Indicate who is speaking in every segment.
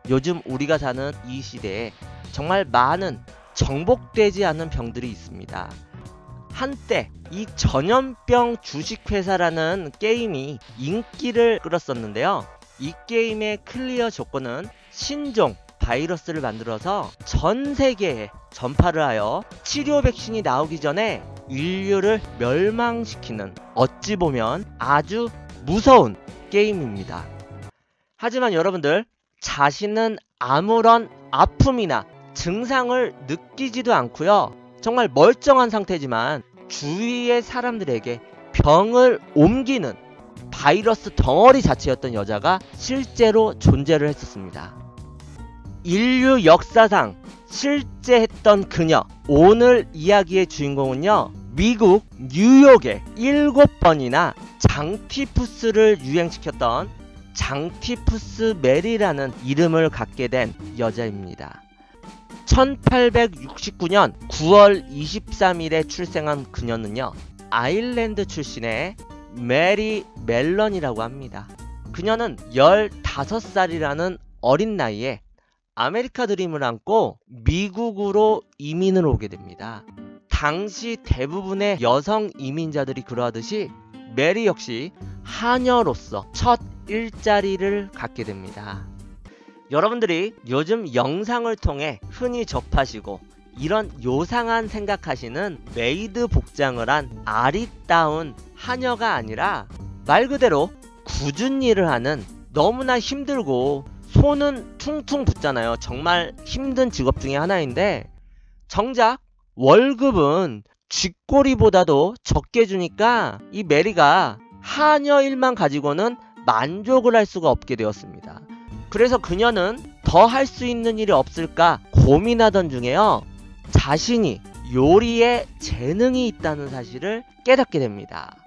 Speaker 1: 요즘 우리가 사는 이 시대에 정말 많은 정복되지 않은 병들이 있습니다. 한때 이 전염병 주식회사라는 게임이 인기를 끌었었는데요. 이 게임의 클리어 조건은 신종 바이러스를 만들어서 전 세계에 전파를 하여 치료 백신이 나오기 전에 인류를 멸망시키는, 어찌 보면 아주 무서운 게임입니다. 하지만 여러분들, 자신은 아무런 아픔이나 증상을 느끼지도 않고요, 정말 멀쩡한 상태지만 주위의 사람들에게 병을 옮기는 바이러스 덩어리 자체였던 여자가 실제로 존재를 했었습니다. 인류 역사상 실제 했던 그녀, 오늘 이야기의 주인공은요, 미국 뉴욕에 7번이나 장티푸스를 유행시켰던 장티푸스 메리라는 이름을 갖게 된 여자입니다. 1869년 9월 23일에 출생한 그녀는요, 아일랜드 출신의 메리 멜런이라고 합니다. 그녀는 15살이라는 어린 나이에 아메리카 드림을 안고 미국으로 이민을 오게 됩니다. 당시 대부분의 여성 이민자들이 그러하듯이 메리 역시 하녀로서 첫 일자리를 갖게 됩니다. 여러분들이 요즘 영상을 통해 흔히 접하시고 이런 요상한 생각하시는 메이드 복장을 한 아리따운 하녀가 아니라 말 그대로 굳은 일을 하는, 너무나 힘들고 손은 퉁퉁 붓잖아요. 정말 힘든 직업 중에 하나인데 정작 월급은 쥐꼬리보다도 적게 주니까 이 메리가 하녀 일만 가지고는 만족을 할 수가 없게 되었습니다. 그래서 그녀는 더 할 수 있는 일이 없을까 고민하던 중에요, 자신이 요리에 재능이 있다는 사실을 깨닫게 됩니다.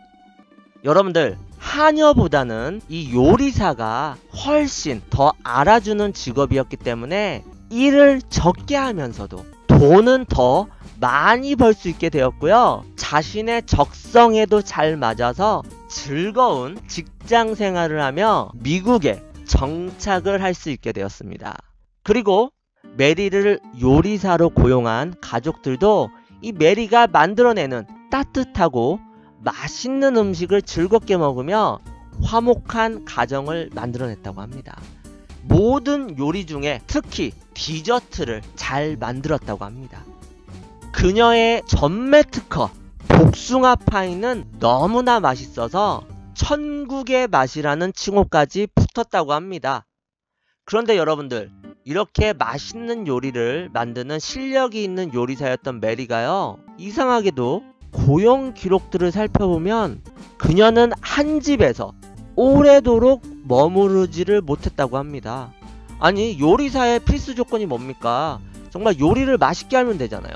Speaker 1: 여러분들, 하녀보다는 이 요리사가 훨씬 더 알아주는 직업이었기 때문에 일을 적게 하면서도 돈은 더 많이 벌 수 있게 되었고요, 자신의 적성에도 잘 맞아서 즐거운 직장 생활을 하며 미국에 정착을 할 수 있게 되었습니다. 그리고 메리를 요리사로 고용한 가족들도 이 메리가 만들어내는 따뜻하고 맛있는 음식을 즐겁게 먹으며 화목한 가정을 만들어냈다고 합니다. 모든 요리 중에 특히 디저트를 잘 만들었다고 합니다. 그녀의 전매 특허 복숭아 파이는 너무나 맛있어서 천국의 맛이라는 칭호까지 붙었다고 합니다. 그런데 여러분들, 이렇게 맛있는 요리를 만드는 실력이 있는 요리사였던 메리가요, 이상하게도 고용 기록들을 살펴보면 그녀는 한 집에서 오래도록 머무르지를 못했다고 합니다. 아니, 요리사의 필수 조건이 뭡니까? 정말 요리를 맛있게 하면 되잖아요.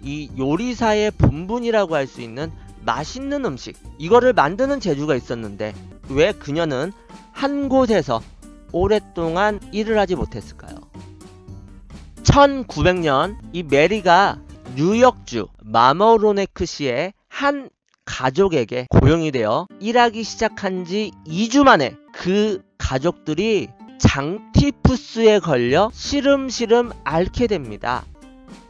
Speaker 1: 이 요리사의 본분이라고 할 수 있는 맛있는 음식, 이거를 만드는 재주가 있었는데 왜 그녀는 한 곳에서 오랫동안 일을 하지 못했을까요? 1900년 이 메리가 뉴욕주 마머로네크시의 한 가족에게 고용이 되어 일하기 시작한 지 2주 만에 그 가족들이 장티푸스에 걸려 시름시름 앓게 됩니다.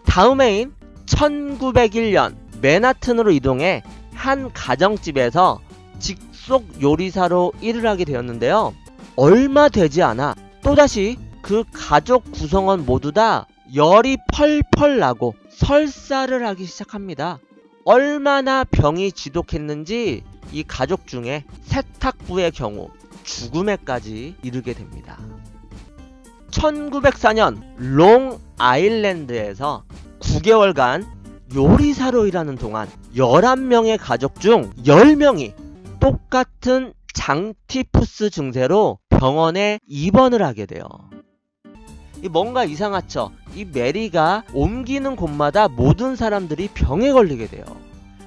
Speaker 1: 다음 해인 1901년 맨하튼으로 이동해 한 가정집에서 직속 요리사로 일을 하게 되었는데요, 얼마 되지 않아 또다시 그 가족 구성원 모두 다 열이 펄펄 나고 설사를 하기 시작합니다. 얼마나 병이 지독했는지 이 가족 중에 세탁부의 경우 죽음에까지 이르게 됩니다. 1904년 롱 아일랜드에서 9개월간 요리사로 일하는 동안 11명의 가족 중 10명이 똑같은 장티푸스 증세로 병원에 입원을 하게 돼요. 뭔가 이상하죠? 이 메리가 옮기는 곳마다 모든 사람들이 병에 걸리게 돼요.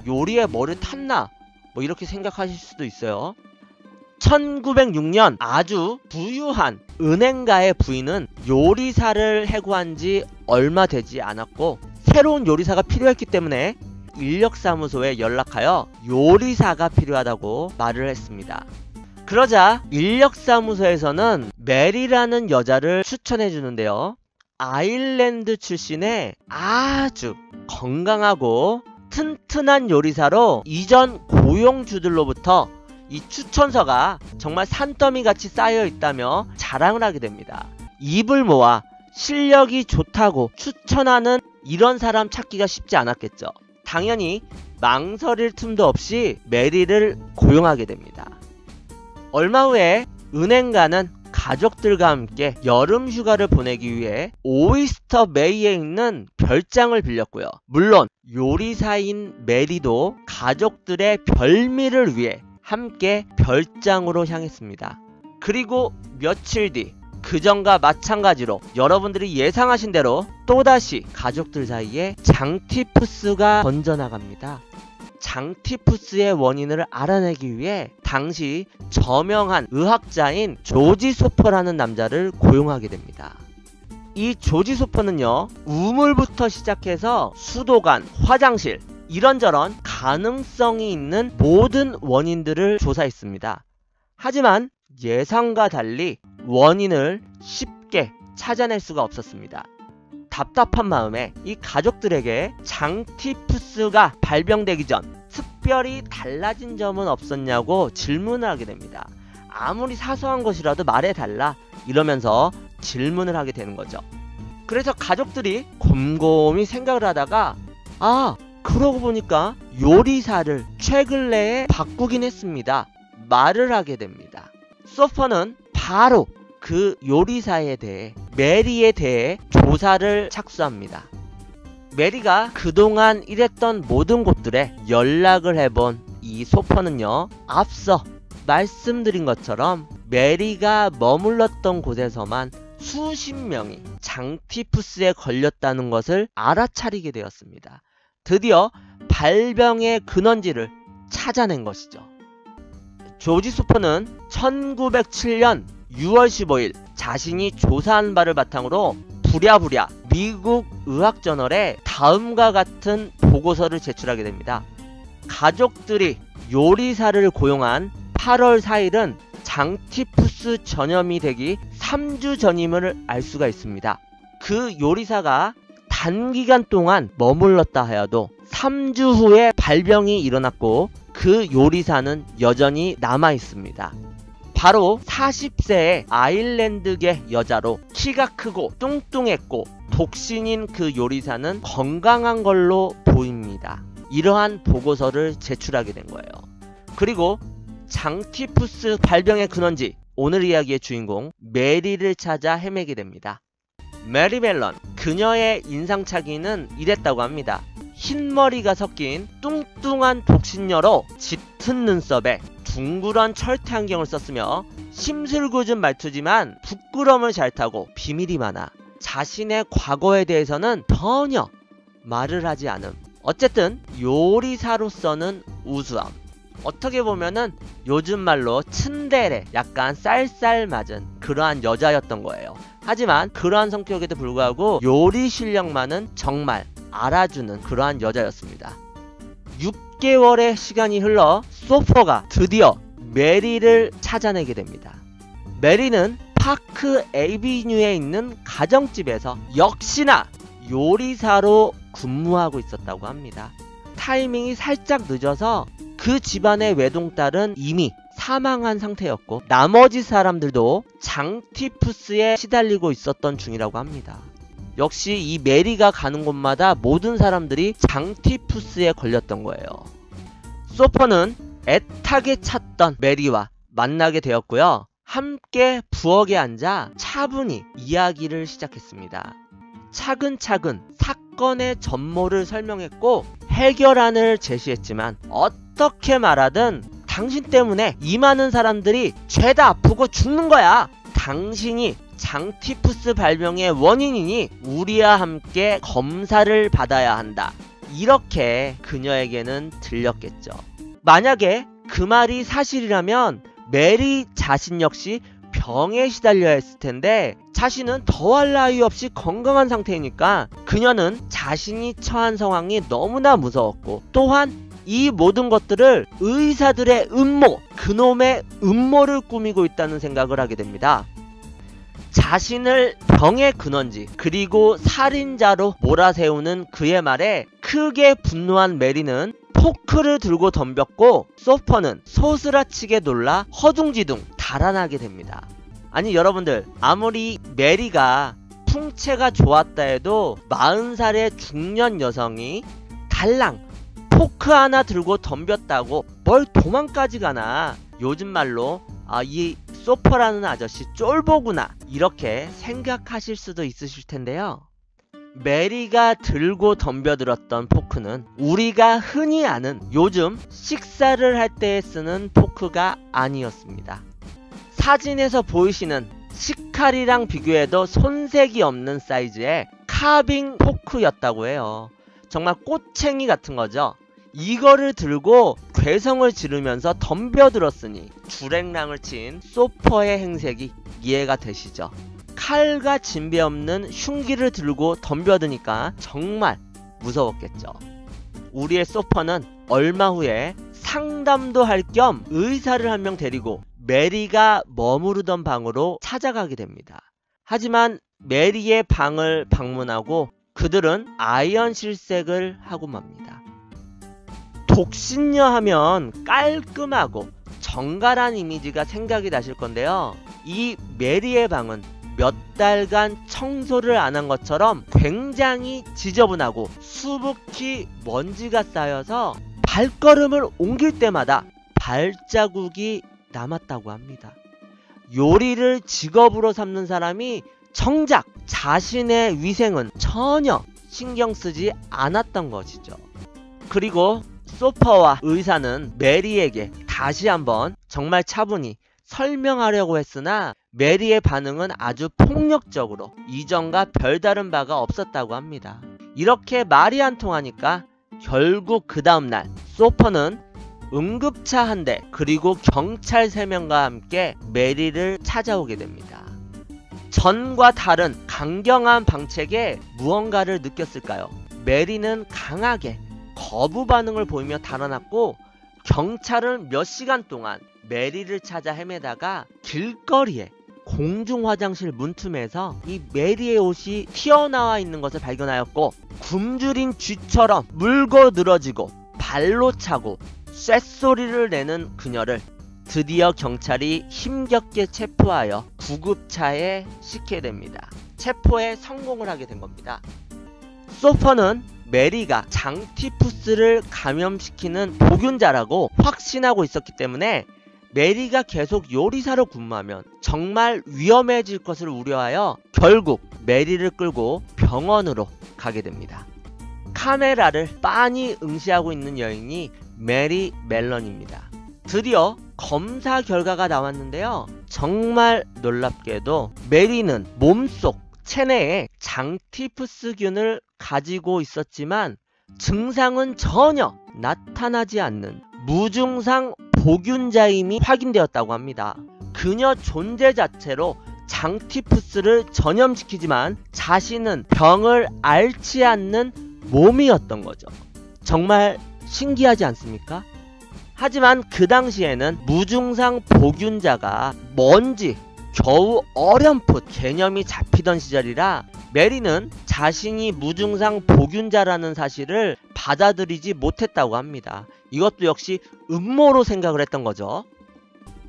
Speaker 1: 요리에 뭐를 탔나? 뭐 이렇게 생각하실 수도 있어요. 1906년 아주 부유한 은행가의 부인은 요리사를 해고한 지 얼마 되지 않았고 새로운 요리사가 필요했기 때문에 인력사무소에 연락하여 요리사가 필요하다고 말을 했습니다. 그러자 인력사무소에서는 메리라는 여자를 추천해 주는데요. 아일랜드 출신의 아주 건강하고 튼튼한 요리사로 이전 고용주들로부터 이 추천서가 정말 산더미 같이 쌓여 있다며 자랑을 하게 됩니다. 입을 모아 실력이 좋다고 추천하는 이런 사람 찾기가 쉽지 않았겠죠. 당연히 망설일 틈도 없이 메리를 고용하게 됩니다. 얼마 후에 은행가는 가족들과 함께 여름 휴가를 보내기 위해 오이스터 베이에 있는 별장을 빌렸고요. 물론 요리사인 메리도 가족들의 별미를 위해 함께 별장으로 향했습니다. 그리고 며칠 뒤 그전과 마찬가지로 여러분들이 예상하신 대로 또다시 가족들 사이에 장티푸스가 번져나갑니다. 장티푸스의 원인을 알아내기 위해 당시 저명한 의학자인 조지 소퍼라는 남자를 고용하게 됩니다. 이 조지 소퍼는요, 우물부터 시작해서 수도관, 화장실, 이런저런 가능성이 있는 모든 원인들을 조사했습니다. 하지만 예상과 달리 원인을 쉽게 찾아낼 수가 없었습니다. 답답한 마음에 이 가족들에게 장티푸스가 발병되기 전 특별히 달라진 점은 없었냐고 질문을 하게 됩니다. 아무리 사소한 것이라도 말해달라 이러면서 질문을 하게 되는 거죠. 그래서 가족들이 곰곰이 생각을 하다가 그러고 보니까 요리사를 최근 내에 바꾸긴 했습니다. 말을 하게 됩니다. 소퍼는 바로 그 요리사에 대해, 메리에 대해 조사를 착수합니다. 메리가 그동안 일했던 모든 곳들에 연락을 해본 이 소퍼는요, 앞서 말씀드린 것처럼 메리가 머물렀던 곳에서만 수십 명이 장티푸스에 걸렸다는 것을 알아차리게 되었습니다. 드디어 발병의 근원지를 찾아낸 것이죠. 조지 소퍼는 1907년 6월 15일 자신이 조사한 바를 바탕으로 부랴부랴 미국 의학저널에 다음과 같은 보고서를 제출하게 됩니다. 가족들이 요리사를 고용한 8월 4일은 장티푸스 전염이 되기 3주 전임을 알 수가 있습니다. 그 요리사가 단기간 동안 머물렀다 하여도 3주 후에 발병이 일어났고 그 요리사는 여전히 남아 있습니다. 바로 40세의 아일랜드계 여자로 키가 크고 뚱뚱했고 독신인 그 요리사는 건강한 걸로 보입니다. 이러한 보고서를 제출하게 된 거예요. 그리고 장티푸스 발병의 근원지, 오늘 이야기의 주인공 메리를 찾아 헤매게 됩니다. 메리 멜런, 그녀의 인상착의는 이랬다고 합니다. 흰머리가 섞인 뚱뚱한 독신녀로 짙은 눈썹에 둥그런 철퇴 안경을 썼으며 심술궂은 말투지만 부끄러움을 잘 타고 비밀이 많아 자신의 과거에 대해서는 전혀 말을 하지 않음. 어쨌든 요리사로서는 우수함. 어떻게 보면은 요즘 말로 츤데레, 약간 쌀쌀맞은 그러한 여자였던 거예요. 하지만 그러한 성격에도 불구하고 요리 실력만은 정말 알아주는 그러한 여자였습니다. 6개월의 시간이 흘러 소퍼가 드디어 메리를 찾아내게 됩니다. 메리는 파크 에비뉴에 있는 가정집에서 역시나 요리사로 근무하고 있었다고 합니다. 타이밍이 살짝 늦어서 그 집안의 외동딸은 이미 사망한 상태였고 나머지 사람들도 장티푸스에 시달리고 있었던 중이라고 합니다. 역시 이 메리가 가는 곳마다 모든 사람들이 장티푸스에 걸렸던 거예요. 소퍼는 애타게 찾던 메리와 만나게 되었고요. 함께 부엌에 앉아 차분히 이야기를 시작했습니다. 차근차근 사건의 전모를 설명했고 해결안을 제시했지만 어떻게 말하든 당신 때문에 이 많은 사람들이 죄다 아프고 죽는 거야. 당신이 장티푸스 발병의 원인이니 우리와 함께 검사를 받아야 한다. 이렇게 그녀에게는 들렸겠죠. 만약에 그 말이 사실이라면 메리 자신 역시 병에 시달려야 했을 텐데 자신은 더할 나위 없이 건강한 상태이니까 그녀는 자신이 처한 상황이 너무나 무서웠고 또한 이 모든 것들을 의사들의 음모, 그놈의 음모를 꾸미고 있다는 생각을 하게 됩니다. 자신을 병의 근원지 그리고 살인자로 몰아세우는 그의 말에 크게 분노한 메리는 포크를 들고 덤볐고 소퍼는 소스라치게 놀라 허둥지둥 달아나게 됩니다. 아니 여러분들, 아무리 메리가 풍채가 좋았다 해도 40살의 중년 여성이 달랑 포크 하나 들고 덤볐다고 뭘 도망까지 가나. 요즘 말로 이 소퍼라는 아저씨 쫄보구나 이렇게 생각하실 수도 있으실 텐데요. 메리가 들고 덤벼들었던 포크는 우리가 흔히 아는 요즘 식사를 할 때 쓰는 포크가 아니었습니다. 사진에서 보이시는 식칼이랑 비교해도 손색이 없는 사이즈의 카빙 포크였다고 해요. 정말 꼬챙이 같은 거죠. 이거를 들고 괴성을 지르면서 덤벼들었으니 주랭랑을 친 소퍼의 행색이 이해가 되시죠? 칼과 진배 없는 흉기를 들고 덤벼드니까 정말 무서웠겠죠. 우리의 소퍼는 얼마 후에 상담도 할 겸 의사를 한 명 데리고 메리가 머무르던 방으로 찾아가게 됩니다. 하지만 메리의 방을 방문하고 그들은 아이언 실색을 하고 맙니다. 독신녀 하면 깔끔하고 정갈한 이미지가 생각이 나실 건데요. 이 메리의 방은 몇 달간 청소를 안 한 것처럼 굉장히 지저분하고 수북히 먼지가 쌓여서 발걸음을 옮길 때마다 발자국이 남았다고 합니다. 요리를 직업으로 삼는 사람이 정작 자신의 위생은 전혀 신경 쓰지 않았던 것이죠. 그리고 소퍼와 의사는 메리에게 다시 한번 정말 차분히 설명하려고 했으나 메리의 반응은 아주 폭력적으로 이전과 별다른 바가 없었다고 합니다. 이렇게 말이 안 통하니까 결국 그 다음날 소퍼는 응급차 한 대 그리고 경찰 3명과 함께 메리를 찾아오게 됩니다. 전과 다른 강경한 방책에 무언가를 느꼈을까요? 메리는 강하게 거부 반응을 보이며 달아났고 경찰은 몇 시간 동안 메리를 찾아 헤매다가 길거리에 공중 화장실 문틈에서 이 메리의 옷이 튀어나와 있는 것을 발견하였고 굶주린 쥐처럼 물고 늘어지고 발로 차고 쇳소리를 내는 그녀를 드디어 경찰이 힘겹게 체포하여 구급차에 싣게 됩니다. 체포에 성공을 하게 된 겁니다. 소퍼는 메리가 장티푸스를 감염시키는 보균자라고 확신하고 있었기 때문에 메리가 계속 요리사로 근무하면 정말 위험해질 것을 우려하여 결국 메리를 끌고 병원으로 가게 됩니다. 카메라를 빤히 응시하고 있는 여인이 메리 멜런입니다. 드디어 검사 결과가 나왔는데요. 정말 놀랍게도 메리는 몸속 체내에 장티푸스균을 가지고 있었지만 증상은 전혀 나타나지 않는 무증상 보균자임이 확인되었다고 합니다. 그녀 존재 자체로 장티푸스를 전염시키지만 자신은 병을 앓지 않는 몸이었던 거죠. 정말 신기하지 않습니까? 하지만 그 당시에는 무증상 보균자가 뭔지 겨우 어렴풋 개념이 잡히던 시절이라 메리는 자신이 무증상 보균자라는 사실을 받아들이지 못했다고 합니다. 이것도 역시 음모로 생각을 했던 거죠.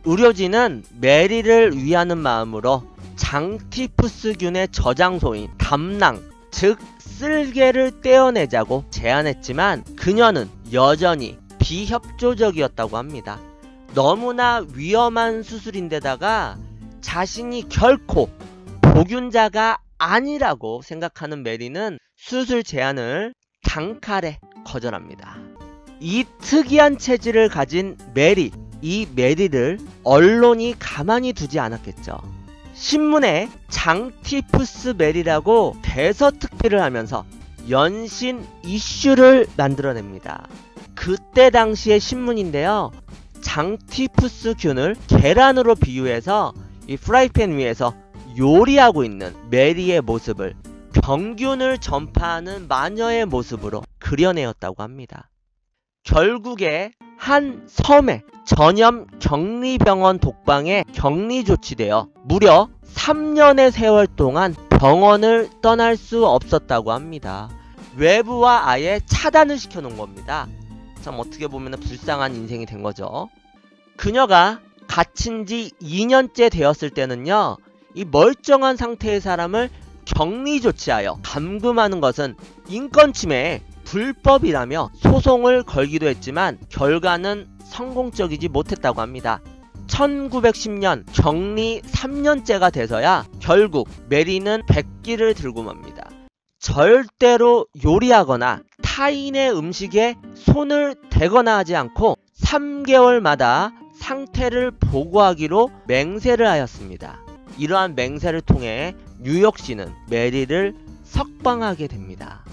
Speaker 1: 의료진은 메리를 위하는 마음으로 장티푸스균의 저장소인 담낭, 즉 쓸개를 떼어내자고 제안했지만 그녀는 여전히 비협조적이었다고 합니다. 너무나 위험한 수술인데다가 자신이 결코 보균자가 아니라고 생각하는 메리는 수술 제안을 단칼에 거절합니다. 이 특이한 체질을 가진 메리, 이 메리를 언론이 가만히 두지 않았겠죠. 신문에 장티푸스 메리라고 대서특필을 하면서 연신 이슈를 만들어냅니다. 그때 당시의 신문인데요. 장티푸스균을 계란으로 비유해서 이 프라이팬 위에서 요리하고 있는 메리의 모습을 병균을 전파하는 마녀의 모습으로 그려내었다고 합니다. 결국에 한 섬에 전염 격리병원 독방에 격리 조치되어 무려 3년의 세월 동안 병원을 떠날 수 없었다고 합니다. 외부와 아예 차단을 시켜놓은 겁니다. 참 어떻게 보면 불쌍한 인생이 된 거죠. 그녀가 갇힌 지 2년째 되었을 때는요, 이 멀쩡한 상태의 사람을 격리 조치하여 감금하는 것은 인권침해 불법이라며 소송을 걸기도 했지만 결과는 성공적이지 못했다고 합니다. 1910년 격리 3년째가 돼서야 결국 메리는 백기를 들고 맙니다. 절대로 요리하거나 타인의 음식에 손을 대거나 하지 않고 3개월마다 상태를 보고하기로 맹세를 하였습니다. 이러한 맹세를 통해 뉴욕시는 메리를 석방하게 됩니다.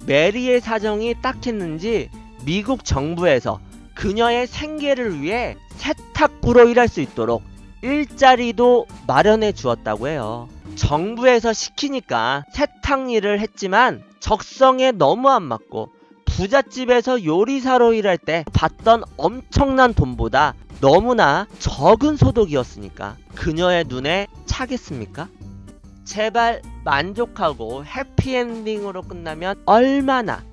Speaker 1: 메리의 사정이 딱했는지 미국 정부에서 그녀의 생계를 위해 세탁부로 일할 수 있도록 일자리도 마련해 주었다고 해요. 정부에서 시키니까 세탁 일을 했지만 적성에 너무 안 맞고 부잣집에서 요리사로 일할 때 받던 엄청난 돈보다 너무나 적은 소득이었으니까 그녀의 눈에 차겠습니까? 제발 만족하고 해피엔딩으로 끝나면 얼마나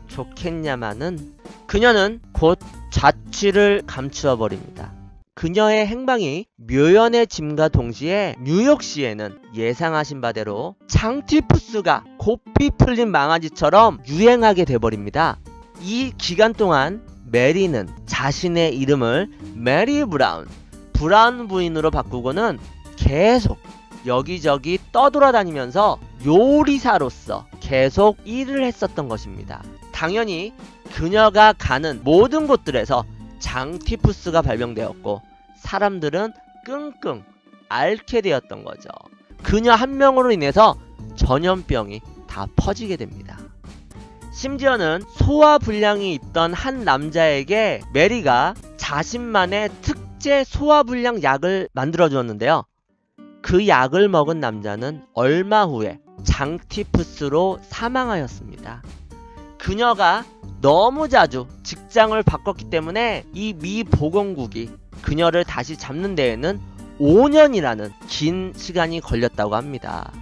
Speaker 1: 좋겠냐마는 그녀는 곧 자취를 감추어 버립니다. 그녀의 행방이 묘연해짐과 동시에 뉴욕시에는 예상하신 바대로 장티푸스가 고삐 풀린 망아지처럼 유행하게 돼버립니다. 이 기간 동안 메리는 자신의 이름을 메리 브라운, 브라운 부인으로 바꾸고는 계속 여기저기 떠돌아다니면서 요리사로서 계속 일을 했었던 것입니다. 당연히 그녀가 가는 모든 곳들에서 장티푸스가 발병되었고 사람들은 끙끙 앓게 되었던 거죠. 그녀 한 명으로 인해서 전염병이 다 퍼지게 됩니다. 심지어는 소화불량이 있던 한 남자에게 메리가 자신만의 특제 소화불량 약을 만들어 주었는데요. 그 약을 먹은 남자는 얼마 후에 장티푸스로 사망하였습니다. 그녀가 너무 자주 직장을 바꿨기 때문에 이 미 보건국이 그녀를 다시 잡는 데에는 5년이라는 긴 시간이 걸렸다고 합니다.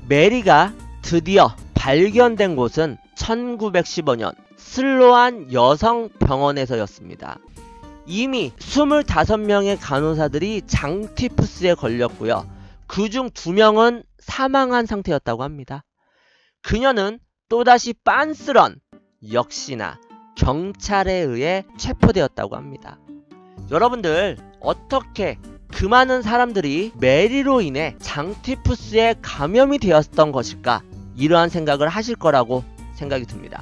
Speaker 1: 메리가 드디어 발견된 곳은 1915년 슬로안 여성병원에서였습니다. 이미 25명의 간호사들이 장티푸스에 걸렸고요. 그중 2명은 사망한 상태였다고 합니다. 그녀는 또다시 빤스런 역시나 경찰에 의해 체포되었다고 합니다. 여러분들 어떻게 그 많은 사람들이 메리로 인해 장티푸스에 감염이 되었던 것일까? 이러한 생각을 하실 거라고 생각이 듭니다.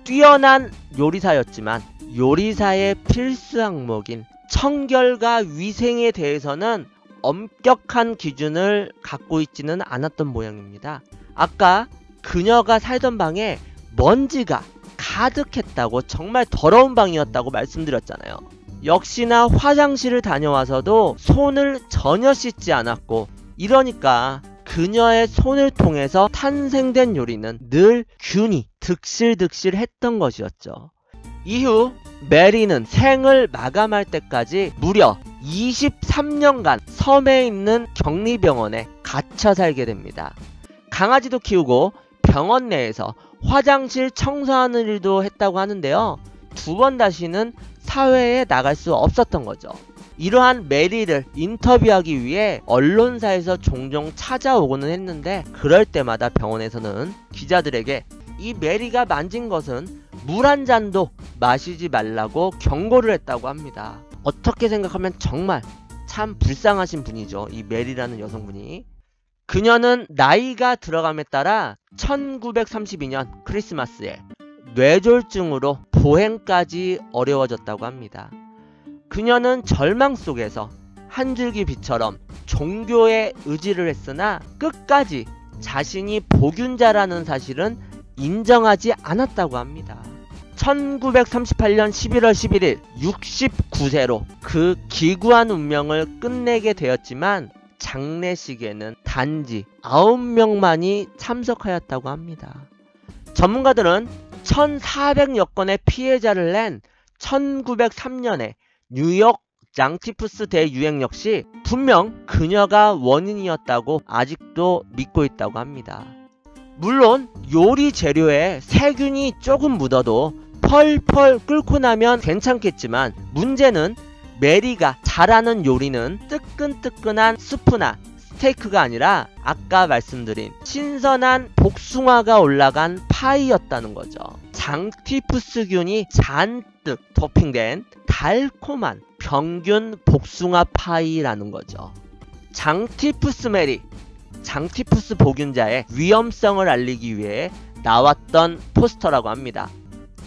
Speaker 1: 뛰어난 요리사였지만 요리사의 필수 항목인 청결과 위생에 대해서는 엄격한 기준을 갖고 있지는 않았던 모양입니다. 아까 그녀가 살던 방에 먼지가 가득했다고, 정말 더러운 방이었다고 말씀드렸잖아요. 역시나 화장실을 다녀와서도 손을 전혀 씻지 않았고, 이러니까 그녀의 손을 통해서 탄생된 요리는 늘 균이 득실득실 했던 것이었죠. 이후 메리는 생을 마감할 때까지 무려 23년간 섬에 있는 격리병원에 갇혀 살게 됩니다. 강아지도 키우고 병원 내에서 화장실 청소하는 일도 했다고 하는데요. 2번 다시는 사회에 나갈 수 없었던 거죠. 이러한 메리를 인터뷰하기 위해 언론사에서 종종 찾아오고는 했는데, 그럴 때마다 병원에서는 기자들에게 이 메리가 만진 것은 물 한 잔도 마시지 말라고 경고를 했다고 합니다. 어떻게 생각하면 정말 참 불쌍하신 분이죠, 이 메리라는 여성분이. 그녀는 나이가 들어감에 따라 1932년 크리스마스에 뇌졸중으로 보행까지 어려워졌다고 합니다. 그녀는 절망 속에서 한 줄기 빛처럼 종교에 의지를 했으나 끝까지 자신이 복균자라는 사실은 인정하지 않았다고 합니다. 1938년 11월 11일 69세로 그 기구한 운명을 끝내게 되었지만 장례식에는 단지 9명만이 참석하였다고 합니다. 전문가들은 1400여 건의 피해자를 낸 1903년에 뉴욕 장티푸스 대유행 역시 분명 그녀가 원인이었다고 아직도 믿고 있다고 합니다. 물론 요리 재료에 세균이 조금 묻어도 펄펄 끓고 나면 괜찮겠지만, 문제는 메리가 잘하는 요리는 뜨끈뜨끈한 수프나 스테이크가 아니라 아까 말씀드린 신선한 복숭아가 올라간 파이였다는 거죠. 장티푸스균이 잔뜩 토핑된 달콤한 병균 복숭아 파이라는 거죠. 장티푸스 메리, 장티푸스 보균자의 위험성을 알리기 위해 나왔던 포스터라고 합니다.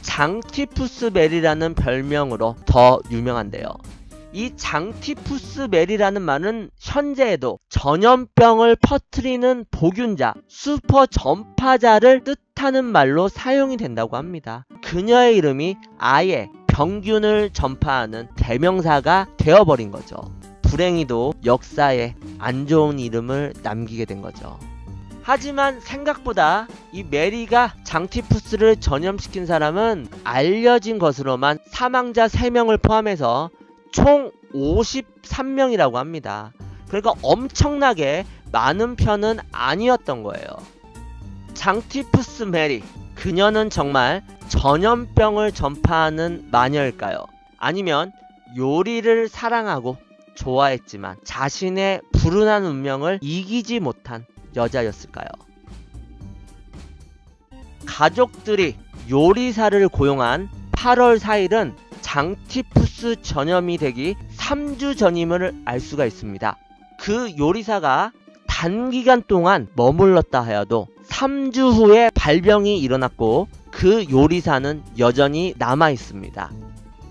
Speaker 1: 장티푸스 메리라는 별명으로 더 유명한데요. 이 장티푸스 메리라는 말은 현재에도 전염병을 퍼뜨리는 보균자, 슈퍼 전파자를 뜻하는 말로 사용이 된다고 합니다. 그녀의 이름이 아예 병균을 전파하는 대명사가 되어버린 거죠. 불행히도 역사에 안 좋은 이름을 남기게 된 거죠. 하지만 생각보다 이 메리가 장티푸스를 전염시킨 사람은 알려진 것으로만 사망자 3명을 포함해서 총 53명이라고 합니다. 그러니까 엄청나게 많은 편은 아니었던 거예요. 장티푸스 메리, 그녀는 정말 전염병을 전파하는 마녀일까요? 아니면 요리를 사랑하고 좋아했지만 자신의 불운한 운명을 이기지 못한 여자였을까요? 가족들이 요리사를 고용한 8월 4일은 장티푸스 전염이 되기 3주 전임을 알 수가 있습니다. 그 요리사가 단기간 동안 머물렀다 하여도 3주 후에 발병이 일어났고 그 요리사는 여전히 남아 있습니다.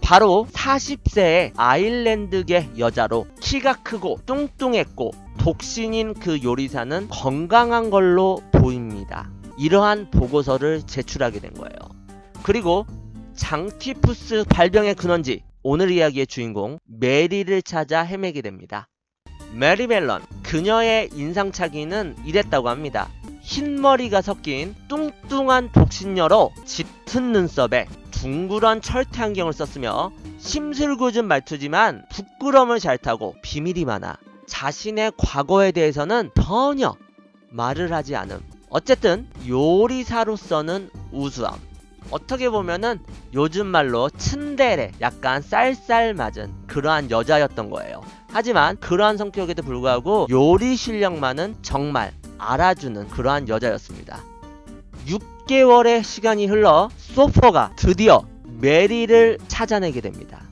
Speaker 1: 바로 40세의 아일랜드계 여자로 키가 크고 뚱뚱했고 독신인 그 요리사는 건강한 걸로 보입니다. 이러한 보고서를 제출하게 된 거예요. 그리고 장티푸스 발병의 근원지, 오늘 이야기의 주인공 메리를 찾아 헤매게 됩니다. 메리 멜런, 그녀의 인상착의는 이랬다고 합니다. 흰머리가 섞인 뚱뚱한 독신녀로 짙은 눈썹에 둥그런 철퇴 안경을 썼으며 심술궂은 말투지만 부끄러움을 잘 타고 비밀이 많아 자신의 과거에 대해서는 전혀 말을 하지 않음. 어쨌든 요리사로서는 우수함. 어떻게 보면은 요즘 말로 츤데레, 약간 쌀쌀맞은 그러한 여자였던 거예요. 하지만 그러한 성격에도 불구하고 요리 실력만은 정말 알아주는 그러한 여자였습니다. 6개월의 시간이 흘러 소퍼가 드디어 메리를 찾아내게 됩니다.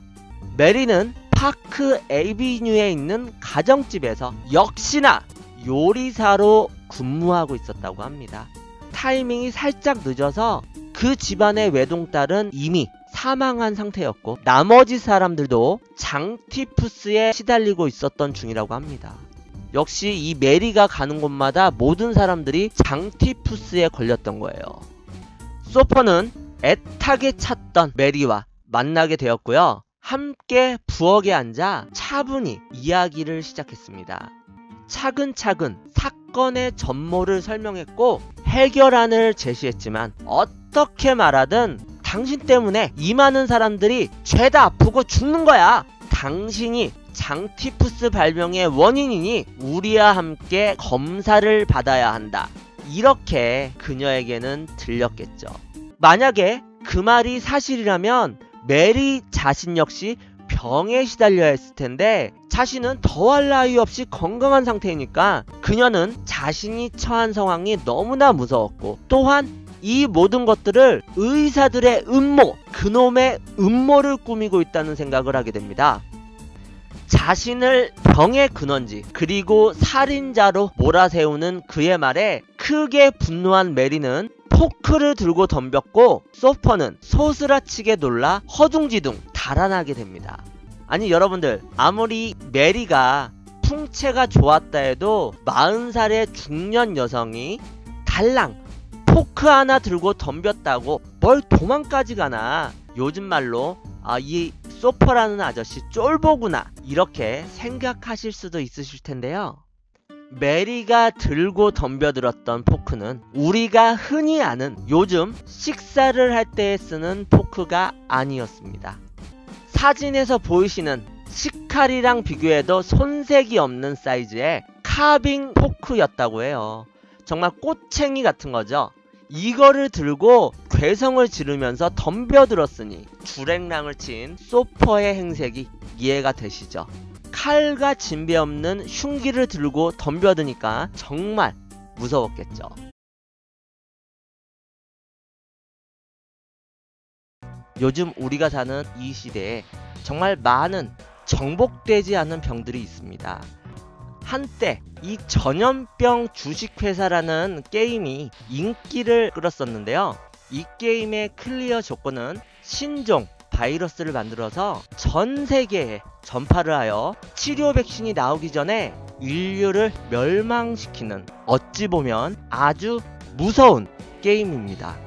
Speaker 1: 메리는 파크 에비뉴에 있는 가정집에서 역시나 요리사로 근무하고 있었다고 합니다. 타이밍이 살짝 늦어서 그 집안의 외동딸은 이미 사망한 상태였고 나머지 사람들도 장티푸스에 시달리고 있었던 중이라고 합니다. 역시 이 메리가 가는 곳마다 모든 사람들이 장티푸스에 걸렸던 거예요. 소퍼는 애타게 찾던 메리와 만나게 되었고요. 함께 부엌에 앉아 차분히 이야기를 시작했습니다. 차근차근 사건의 전모를 설명했고 해결안을 제시했지만 어떻게 말하든 당신 때문에 이 많은 사람들이 죄다 아프고 죽는 거야. 당신이 장티푸스 발병의 원인이니 우리와 함께 검사를 받아야 한다. 이렇게 그녀에게는 들렸겠죠. 만약에 그 말이 사실이라면 메리 자신 역시 병에 시달려야 했을 텐데 자신은 더할 나위 없이 건강한 상태이니까 그녀는 자신이 처한 상황이 너무나 무서웠고 또한 이 모든 것들을 의사들의 음모, 그놈의 음모를 꾸미고 있다는 생각을 하게 됩니다. 자신을 병의 근원지 그리고 살인자로 몰아세우는 그의 말에 크게 분노한 메리는 포크를 들고 덤볐고 소퍼는 소스라치게 놀라 허둥지둥 달아나게 됩니다. 아니 여러분들, 아무리 메리가 풍채가 좋았다 해도 40살의 중년 여성이 달랑 포크 하나 들고 덤볐다고 뭘 도망까지 가나. 요즘 말로 이 소퍼라는 아저씨 쫄보구나 이렇게 생각하실 수도 있으실 텐데요. 메리가 들고 덤벼들었던 포크는 우리가 흔히 아는 요즘 식사를 할 때 쓰는 포크가 아니었습니다. 사진에서 보이시는 식칼이랑 비교해도 손색이 없는 사이즈의 카빙 포크였다고 해요. 정말 꼬챙이 같은 거죠. 이거를 들고 괴성을 지르면서 덤벼들었으니 주랭랑을 친 소퍼의 행색이 이해가 되시죠? 칼과 진배 없는 흉기를 들고 덤벼드니까 정말 무서웠겠죠. 요즘 우리가 사는 이 시대에 정말 많은 정복되지 않은 병들이 있습니다. 한때 이 전염병 주식회사라는 게임이 인기를 끌었었는데요. 이 게임의 클리어 조건은 신종 바이러스를 만들어서 전 세계에 전파를 하여 치료 백신이 나오기 전에 인류를 멸망시키는 어찌 보면 아주 무서운 게임입니다.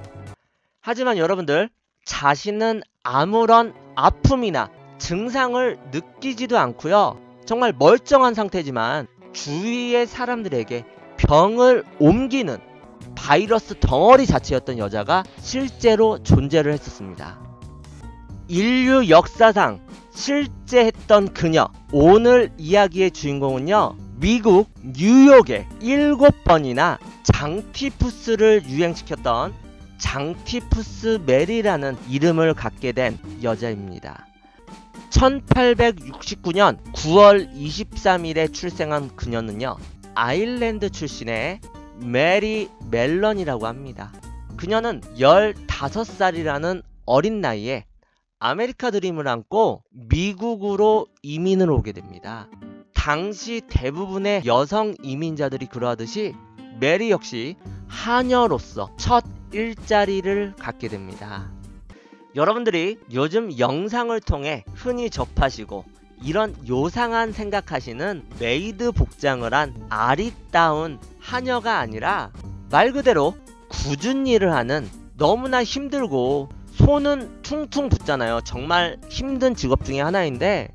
Speaker 1: 하지만 여러분들, 자신은 아무런 아픔이나 증상을 느끼지도 않고요. 정말 멀쩡한 상태지만 주위의 사람들에게 병을 옮기는 바이러스 덩어리 자체였던 여자가 실제로 존재를 했었습니다. 인류 역사상 실제 했던 그녀, 오늘 이야기의 주인공은요, 미국 뉴욕에 7번이나 장티푸스를 유행시켰던 장티푸스 메리라는 이름을 갖게 된 여자입니다. 1869년 9월 23일에 출생한 그녀는요, 아일랜드 출신의 메리 멜런이라고 합니다. 그녀는 15살이라는 어린 나이에 아메리카 드림을 안고 미국으로 이민을 오게 됩니다. 당시 대부분의 여성 이민자들이 그러하듯이 메리 역시 하녀로서 첫 일자리를 갖게 됩니다. 여러분들이 요즘 영상을 통해 흔히 접하시고 이런 요상한 생각하시는 메이드 복장을 한 아리따운 하녀가 아니라 말 그대로 굳은 일을 하는, 너무나 힘들고 손은 퉁퉁 붓잖아요. 정말 힘든 직업 중에 하나인데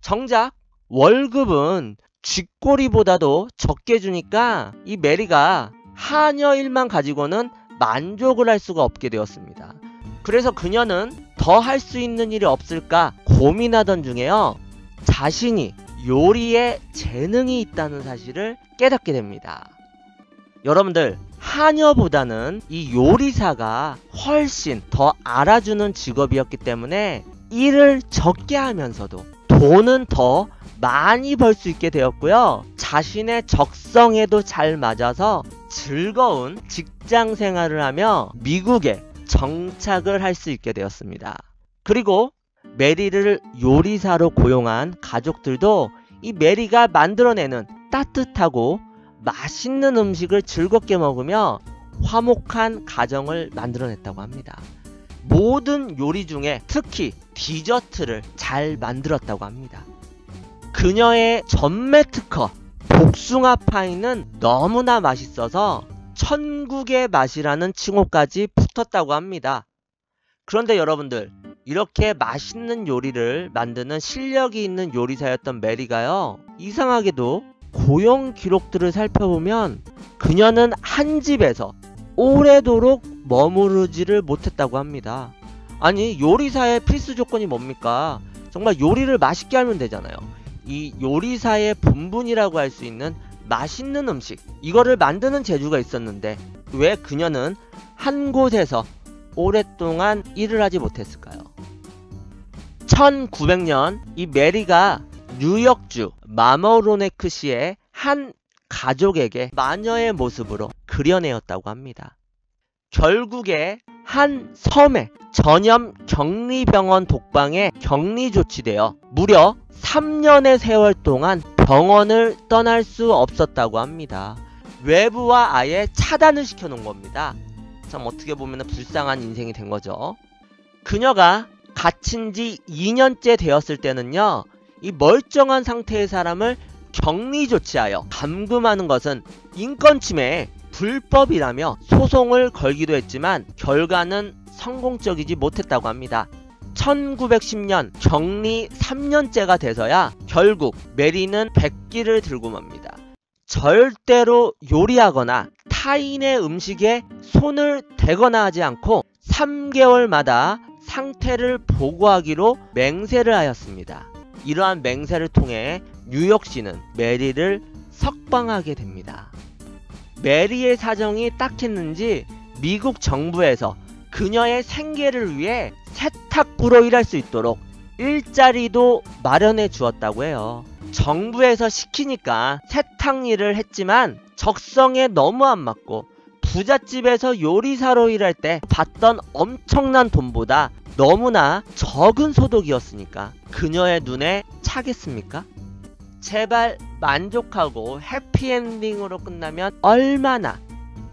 Speaker 1: 정작 월급은 쥐꼬리보다도 적게 주니까 이 메리가 하녀 일만 가지고는 만족을 할 수가 없게 되었습니다. 그래서 그녀는 더 할 수 있는 일이 없을까 고민하던 중에요, 자신이 요리에 재능이 있다는 사실을 깨닫게 됩니다. 여러분들, 하녀보다는 이 요리사가 훨씬 더 알아주는 직업이었기 때문에 일을 적게 하면서도 돈은 더 많이 벌 수 있게 되었고요. 자신의 적성에도 잘 맞아서 즐거운 직장 생활을 하며 미국에 정착을 할 수 있게 되었습니다. 그리고 메리를 요리사로 고용한 가족들도 이 메리가 만들어내는 따뜻하고 맛있는 음식을 즐겁게 먹으며 화목한 가정을 만들어냈다고 합니다. 모든 요리 중에 특히 디저트를 잘 만들었다고 합니다. 그녀의 전매 특허 복숭아 파이는 너무나 맛있어서 천국의 맛이라는 칭호까지 붙었다고 합니다. 그런데 여러분들, 이렇게 맛있는 요리를 만드는 실력이 있는 요리사였던 메리가요, 이상하게도 고용 기록들을 살펴보면 그녀는 한 집에서 오래도록 머무르지를 못했다고 합니다. 아니, 요리사의 필수 조건이 뭡니까? 정말 요리를 맛있게 하면 되잖아요. 이 요리사의 본분이라고 할 수 있는 맛있는 음식, 이거를 만드는 재주가 있었는데 왜 그녀는 한 곳에서 오랫동안 일을 하지 못했을까요? 1900년 이 메리가 뉴욕주 마머로네크시의 한 가족에게 마녀의 모습으로 그려내었다고 합니다. 결국에 한 섬의 전염 격리병원 독방에 격리 조치되어 무려 3년의 세월 동안 병원을 떠날 수 없었다고 합니다. 외부와 아예 차단을 시켜놓은 겁니다. 참 어떻게 보면 불쌍한 인생이 된 거죠. 그녀가 갇힌 지 2년째 되었을 때는요, 이 멀쩡한 상태의 사람을 격리 조치하여 감금하는 것은 인권침해 불법이라며 소송을 걸기도 했지만 결과는 성공적이지 못했다고 합니다. 1910년 격리 3년째가 돼서야 결국 메리는 백기를 들고 맙니다. 절대로 요리하거나 타인의 음식에 손을 대거나 하지 않고 3개월마다 상태를 보고하기로 맹세를 하였습니다. 이러한 맹세를 통해 뉴욕시는 메리를 석방하게 됩니다. 메리의 사정이 딱했는지 미국 정부에서 그녀의 생계를 위해 세탁부로 일할 수 있도록 일자리도 마련해 주었다고 해요. 정부에서 시키니까 세탁 일을 했지만 적성에 너무 안 맞고 부잣집에서 요리사로 일할 때 받던 엄청난 돈보다 너무나 적은 소득이었으니까 그녀의 눈에 차겠습니까? 제발 만족하고 해피엔딩으로 끝나면 얼마나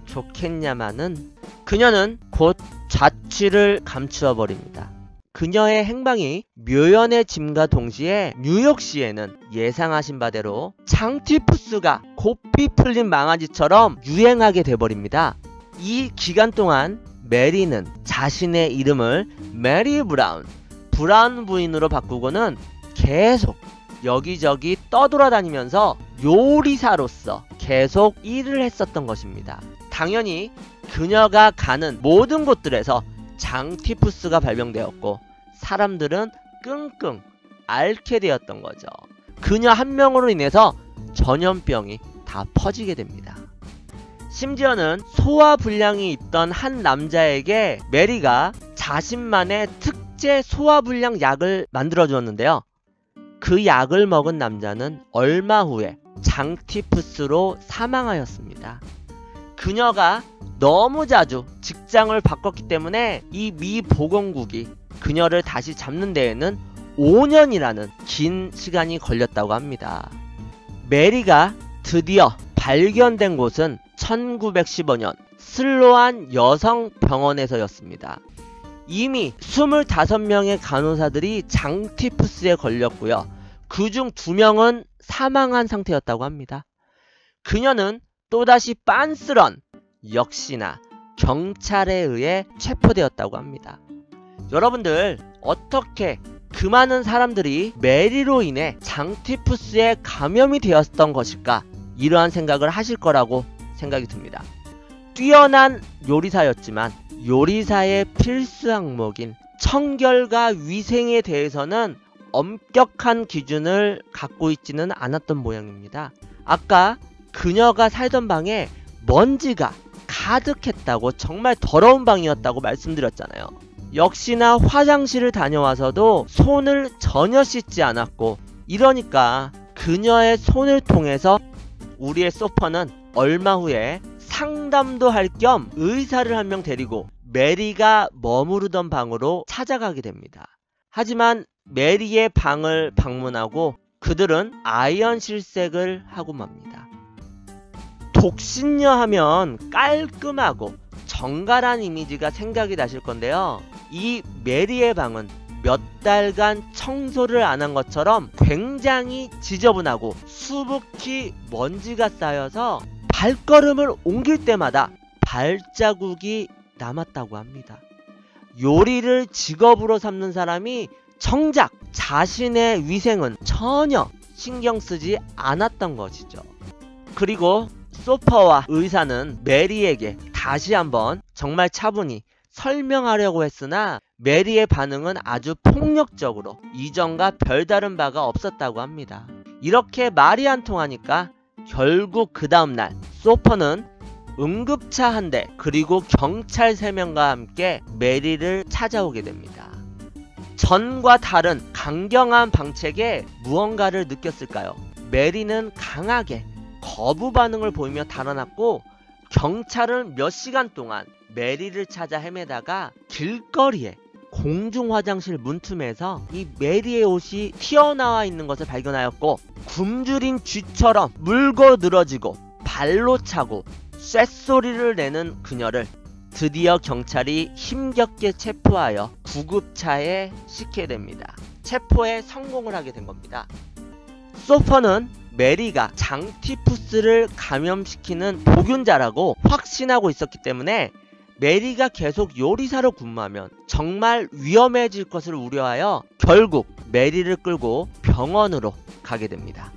Speaker 1: 좋겠냐마는 그녀는 곧 자취를 감추어 버립니다. 그녀의 행방이 묘연해짐과 동시에 뉴욕시에는 예상하신 바대로 장티푸스가 고삐 풀린 망아지처럼 유행하게 돼버립니다. 이 기간 동안 메리는 자신의 이름을 메리 브라운 부인으로 바꾸고는 계속 여기저기 떠돌아다니면서 요리사로서 계속 일을 했었던 것입니다. 당연히 그녀가 가는 모든 곳들에서 장티푸스가 발병되었고 사람들은 끙끙 앓게 되었던 거죠. 그녀 한 명으로 인해서 전염병이 다 퍼지게 됩니다. 심지어는 소화불량이 있던 한 남자에게 메리가 자신만의 특제 소화불량 약을 만들어 주었는데요. 그 약을 먹은 남자는 얼마 후에 장티푸스로 사망하였습니다. 그녀가 너무 자주 직장을 바꿨기 때문에 이 미 보건국이 그녀를 다시 잡는 데에는 5년이라는 긴 시간이 걸렸다고 합니다. 메리가 드디어 발견된 곳은 1915년 슬로안 여성병원에서였습니다. 이미 25명의 간호사들이 장티푸스에 걸렸고요. 그중 2명은 사망한 상태였다고 합니다. 그녀는 또다시 빤스런 역시나 경찰에 의해 체포되었다고 합니다. 여러분들 어떻게 그 많은 사람들이 메리로 인해 장티푸스에 감염이 되었던 것일까? 이러한 생각을 하실 거라고 생각이 듭니다. 뛰어난 요리사였지만 요리사의 필수 항목인 청결과 위생에 대해서는 엄격한 기준을 갖고 있지는 않았던 모양입니다. 아까 그녀가 살던 방에 먼지가 가득했다고, 정말 더러운 방이었다고 말씀드렸잖아요. 역시나 화장실을 다녀와서도 손을 전혀 씻지 않았고, 이러니까 그녀의 손을 통해서 우리의 소퍼는 얼마 후에 상담도 할 겸 의사를 한 명 데리고 메리가 머무르던 방으로 찾아가게 됩니다. 하지만 메리의 방을 방문하고 그들은 아이언 실색을 하고 맙니다. 독신녀 하면 깔끔하고 정갈한 이미지가 생각이 나실 건데요. 이 메리의 방은 몇 달간 청소를 안 한 것처럼 굉장히 지저분하고 수북히 먼지가 쌓여서 발걸음을 옮길 때마다 발자국이 남았다고 합니다. 요리를 직업으로 삼는 사람이 정작 자신의 위생은 전혀 신경 쓰지 않았던 것이죠. 그리고 소퍼와 의사는 메리에게 다시 한번 정말 차분히 설명하려고 했으나 메리의 반응은 아주 폭력적으로 이전과 별다른 바가 없었다고 합니다. 이렇게 말이 안 통하니까 결국 그 다음날 소퍼는 응급차 한 대 그리고 경찰 3명과 함께 메리를 찾아오게 됩니다. 전과 다른 강경한 방책에 무언가를 느꼈을까요? 메리는 강하게 거부 반응을 보이며 달아났고, 경찰은 몇 시간 동안 메리를 찾아 헤매다가 길거리에 공중 화장실 문틈에서 이 메리의 옷이 튀어나와 있는 것을 발견하였고, 굶주린 쥐처럼 물고 늘어지고 발로 차고 쇳소리를 내는 그녀를 드디어 경찰이 힘겹게 체포하여 구급차에 싣게 됩니다. 체포에 성공을 하게 된 겁니다. 소퍼는 메리가 장티푸스를 감염시키는 보균자라고 확신하고 있었기 때문에 메리가 계속 요리사로 근무하면 정말 위험해질 것을 우려하여 결국 메리를 끌고 병원으로 가게 됩니다.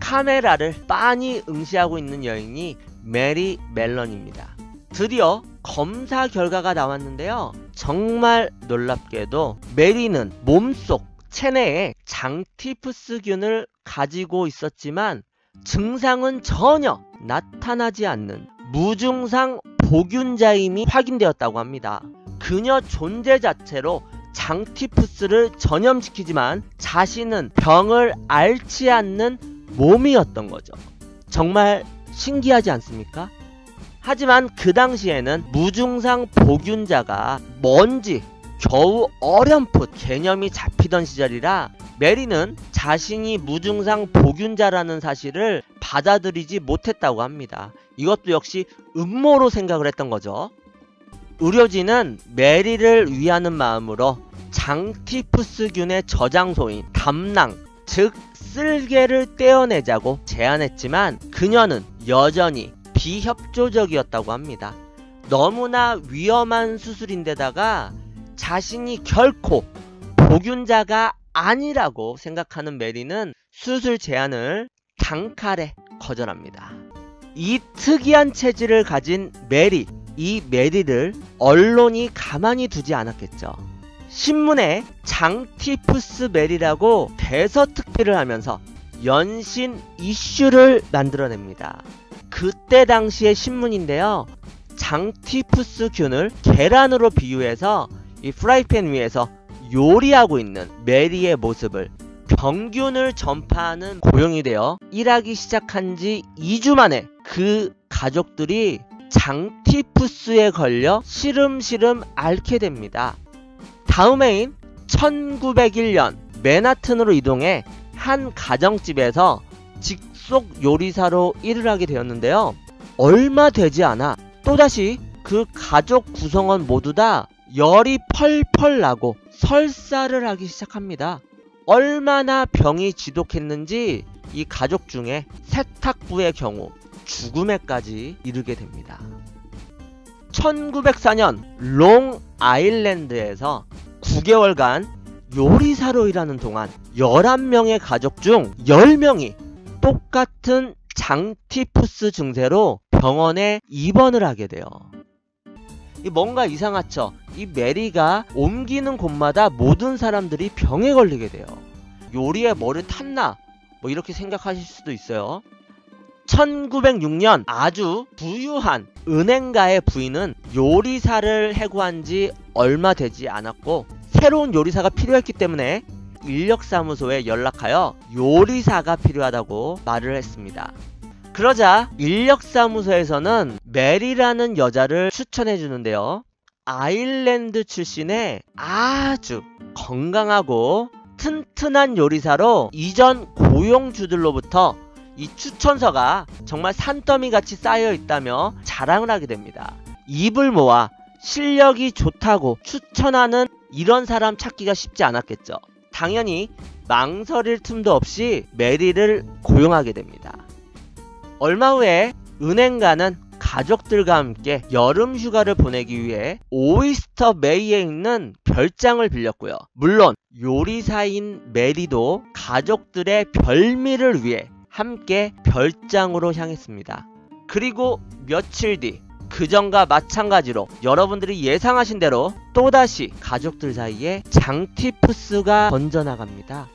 Speaker 1: 카메라를 빤히 응시하고 있는 여인이 메리 멜런입니다. 드디어 검사 결과가 나왔는데요. 정말 놀랍게도 메리는 몸속 체내에 장티푸스균을 가지고 있었지만 증상은 전혀 나타나지 않는 무증상 보균자임이 확인되었다고 합니다. 그녀 존재 자체로 장티푸스를 전염시키지만 자신은 병을 앓지 않는 몸이었던 거죠. 정말 신기하지 않습니까? 하지만 그 당시에는 무증상 보균자가 뭔지 겨우 어렴풋 개념이 잡히던 시절이라 메리는 자신이 무증상 보균자라는 사실을 받아들이지 못했다고 합니다. 이것도 역시 음모로 생각을 했던 거죠. 의료진은 메리를 위하는 마음으로 장티푸스균의 저장소인 담낭, 즉 쓸개를 떼어내자고 제안했지만 그녀는 여전히 비협조적이었다고 합니다. 너무나 위험한 수술인데다가 자신이 결코 보균자가 아니라고 생각하는 메리는 수술 제안을 단칼에 거절합니다. 이 특이한 체질을 가진 메리, 이 메리를 언론이 가만히 두지 않았겠죠. 신문에 장티푸스 메리라고 대서특필을 하면서 연신 이슈를 만들어냅니다. 그때 당시의 신문인데요. 장티푸스균을 계란으로 비유해서 이 프라이팬 위에서 요리하고 있는 메리의 모습을 병균을 전파하는 고용이 되어 일하기 시작한 지 2주 만에 그 가족들이 장티푸스에 걸려 시름시름 앓게 됩니다. 다음 해인 1901년 맨하튼으로 이동해 한 가정집에서 직속 요리사로 일을 하게 되었는데요. 얼마 되지 않아 또다시 그 가족 구성원 모두 다 열이 펄펄 나고 설사를 하기 시작합니다. 얼마나 병이 지독했는지 이 가족 중에 세탁부의 경우 죽음에까지 이르게 됩니다. 1904년 롱 아일랜드에서 9개월간 요리사로 일하는 동안 11명의 가족 중 10명이 똑같은 장티푸스 증세로 병원에 입원을 하게 돼요. 뭔가 이상하죠? 이 메리가 옮기는 곳마다 모든 사람들이 병에 걸리게 돼요. 요리에 뭐를 탔나? 뭐 이렇게 생각하실 수도 있어요. 1906년 아주 부유한 은행가의 부인은 요리사를 해고한 지 얼마 되지 않았고 새로운 요리사가 필요했기 때문에 인력사무소에 연락하여 요리사가 필요하다고 말을 했습니다. 그러자 인력사무소에서는 메리라는 여자를 추천해 주는데요. 아일랜드 출신의 아주 건강하고 튼튼한 요리사로 이전 고용주들로부터 이 추천서가 정말 산더미같이 쌓여 있다며 자랑을 하게 됩니다. 입을 모아 실력이 좋다고 추천하는 이런 사람 찾기가 쉽지 않았겠죠. 당연히 망설일 틈도 없이 메리를 고용하게 됩니다. 얼마 후에 은행가는 가족들과 함께 여름 휴가를 보내기 위해 오이스터 베이에 있는 별장을 빌렸고요. 물론 요리사인 메리도 가족들의 별미를 위해 함께 별장으로 향했습니다. 그리고 며칠 뒤 그전과 마찬가지로 여러분들이 예상하신 대로 또다시 가족들 사이에 장티푸스가 번져나갑니다.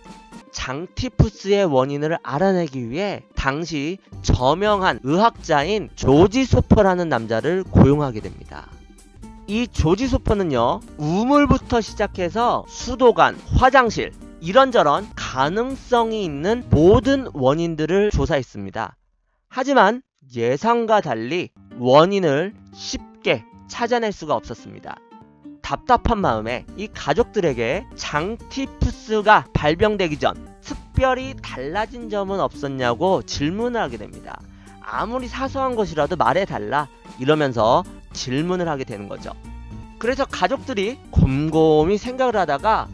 Speaker 1: 장티푸스의 원인을 알아내기 위해 당시 저명한 의학자인 조지 소퍼라는 남자를 고용하게 됩니다. 이 조지 소퍼는요, 우물부터 시작해서 수도관, 화장실, 이런저런 가능성이 있는 모든 원인들을 조사했습니다. 하지만 예상과 달리 원인을 쉽게 찾아낼 수가 없었습니다. 답답한 마음에 이 가족들에게 장티푸스가 발병되기 전 특별히 달라진 점은 없었냐고 질문을 하게 됩니다. 아무리 사소한 것이라도 말해달라 이러면서 질문을 하게 되는 거죠. 그래서 가족들이 곰곰이 생각을 하다가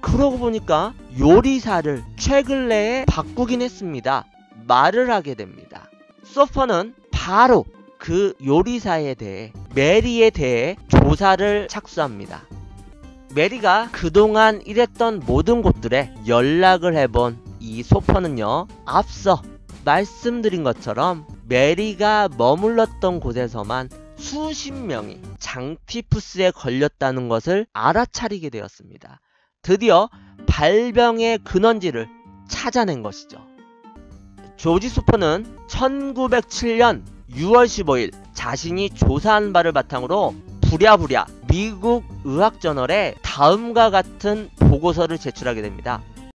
Speaker 1: 그러고 보니까 요리사를 최근 내에 바꾸긴 했습니다. 말을 하게 됩니다. 소퍼는 바로 그 요리사에 대해 메리에 대해 조사를 착수합니다. 메리가 그동안 일했던 모든 곳들에 연락을 해본 이 소퍼는요, 앞서 말씀드린 것처럼 메리가 머물렀던 곳에서만 수십 명이 장티푸스에 걸렸다는 것을 알아차리게 되었습니다. 드디어 발병의 근원지를 찾아낸 것이죠. 조지 소퍼는 1907년 6월 15일 자신이 조사한 바를 바탕으로 부랴부랴 미국 의학저널에 다음과 같은 보고서를 제출하게 됩니다.